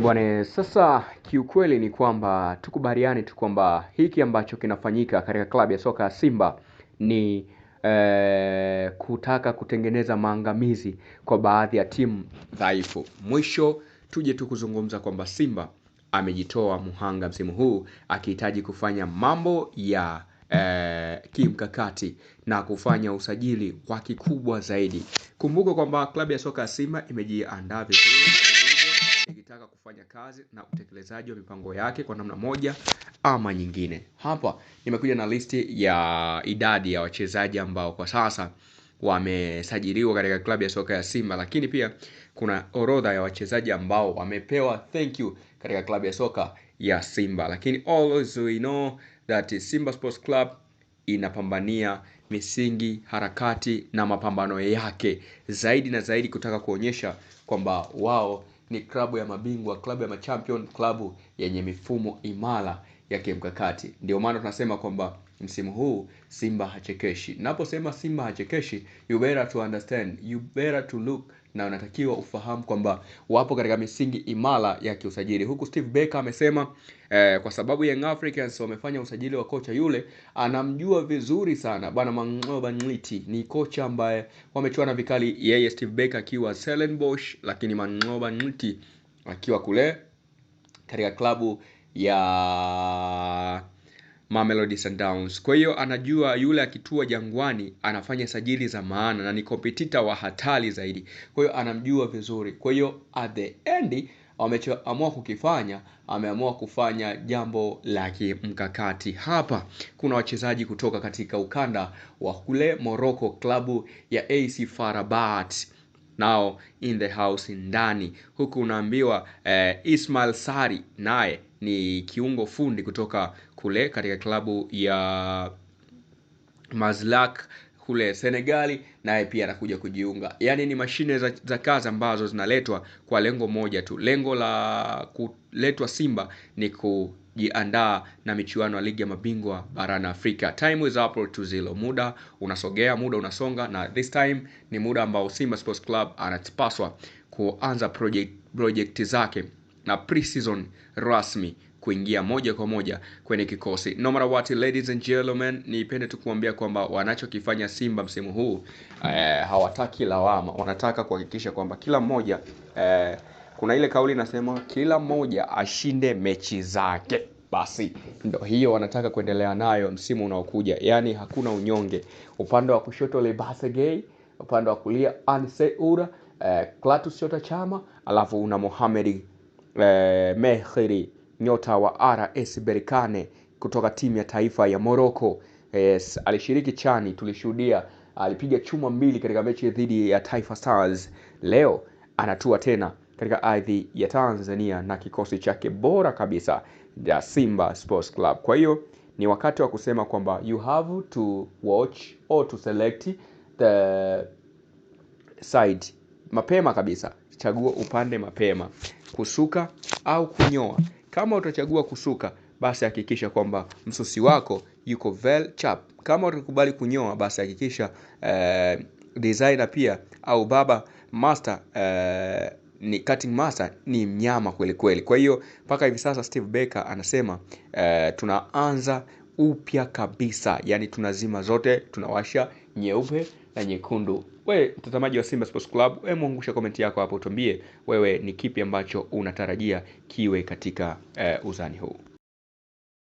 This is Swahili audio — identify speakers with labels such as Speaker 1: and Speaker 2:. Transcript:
Speaker 1: Bwana, sasa kiukweli ni kwamba tukubaliane tu kwamba hiki ambacho kinafanyika katika klabu ya soka ya Simba ni kutaka kutengeneza maangamizi kwa baadhi ya timu dhaifu. Mwisho tuje tu kuzungumza kwamba Simba amejitoa muhanga msimu huu akihitaji kufanya mambo ya kimkakati na kufanya usajili wa kikubwa zaidi. Kumbuka kwamba klabu ya soka ya Simba imejiandaa vizuri ikitaka kufanya kazi na utekelezaji wa mipango yake kwa namna moja ama nyingine. Hapa nimekuja na listi ya idadi ya wachezaji ambao kwa sasa wamesajiliwa katika klabu ya soka ya Simba, lakini pia kuna orodha ya wachezaji ambao wamepewa thank you katika klabu ya soka ya Simba. Lakini always we know that Simba Sports Club inapambania misingi, harakati na mapambano yake zaidi na zaidi kutaka kuonyesha kwamba wao ni klabu ya mabingwa, klabu ya machampion, klabu yenye mifumo imara ya kimkakati. Ndio maana tunasema kwamba msimu huu Simba hachekeshi. Naposema Simba hachekeshi, you better to understand, you better to look, na unatakiwa ufahamu kwamba wapo katika misingi imara ya kiusajili. Huku Steve Barker amesema kwa sababu Young Africans wamefanya usajili wa kocha yule, anamjua vizuri sana bwana Mangoba Ngliti. Ni kocha ambaye wamechuana vikali, yeye Steve Barker akiwa Stellenbosch, lakini Mangoba Ngliti akiwa kule katika klabu ya Mamelodi Sundowns. Kwa hiyo anajua yule akitua Jangwani anafanya sajili za maana na ni competitor wa hatari zaidi. Kwa hiyo anamjua vizuri. Kwa hiyo at the end ameamua kukifanya, ameamua kufanya jambo la kimkakati. Hapa kuna wachezaji kutoka katika ukanda wa kule Morocco, klabu ya AC FAR Rabat now in the house ndani. Huku unaambiwa Ismail Sari naye ni kiungo fundi kutoka kule katika klabu ya Mazlak kule Senegali, naye pia anakuja kujiunga. Yaani ni mashine za kazi ambazo zinaletwa kwa lengo moja tu. Lengo la kuletwa Simba ni kujiandaa na michuano ya ligi ya mabingwa barani Afrika. Time is up to zero. Muda unasogea, muda unasonga, na this time ni muda ambao Simba Sports Club anatipaswa kuanza project zake na pre-season rasmi kuingia moja kwa moja kwenye kikosi. No matter what, ladies and gentlemen, nipende tu kuambia kwamba wanachokifanya Simba msimu huu hawataki lawama. Wanataka kuhakikisha kwamba kila mmoja kuna ile kauli inasema kila mmoja ashinde mechi zake. Basi ndio hiyo wanataka kuendelea nayo msimu unaokuja. Yaani hakuna unyonge. Upande wa kushoto Lebase Gay, upande wa kulia Anse Ura, Klatus Chota Chama, alafu una Mohamed Mehri, nyota wa RS Berkane kutoka timu ya taifa ya Morocco. Alishiriki chani, tulishuhudia alipiga chuma 2 katika mechi dhidi ya Taifa Stars. Leo anatua tena katika ardhi ya Tanzania na kikosi chake bora kabisa ya Simba Sports Club. Kwa hiyo ni wakati wa kusema kwamba you have to watch or to select the side mapema kabisa. Chagua upande mapema, kusuka au kunyoa. Kama utachagua kusuka, basi hakikisha kwamba msusi wako yuko well chap. Kama utakubali kunyoa, basi hakikisha designer pia au baba master ni cutting master ni mnyama kweli kweli. Kwa hiyo mpaka hivi sasa Steve Barker anasema tunaanza upya kabisa. Yaani tunazima zote, tunawasha nyeupe na nyekundu. Wewe mtazamaji wa Simba Sports Club, wewe muangusha comment yako hapo, tuambie wewe ni kipi ambacho unatarajia kiwe katika uzani huu.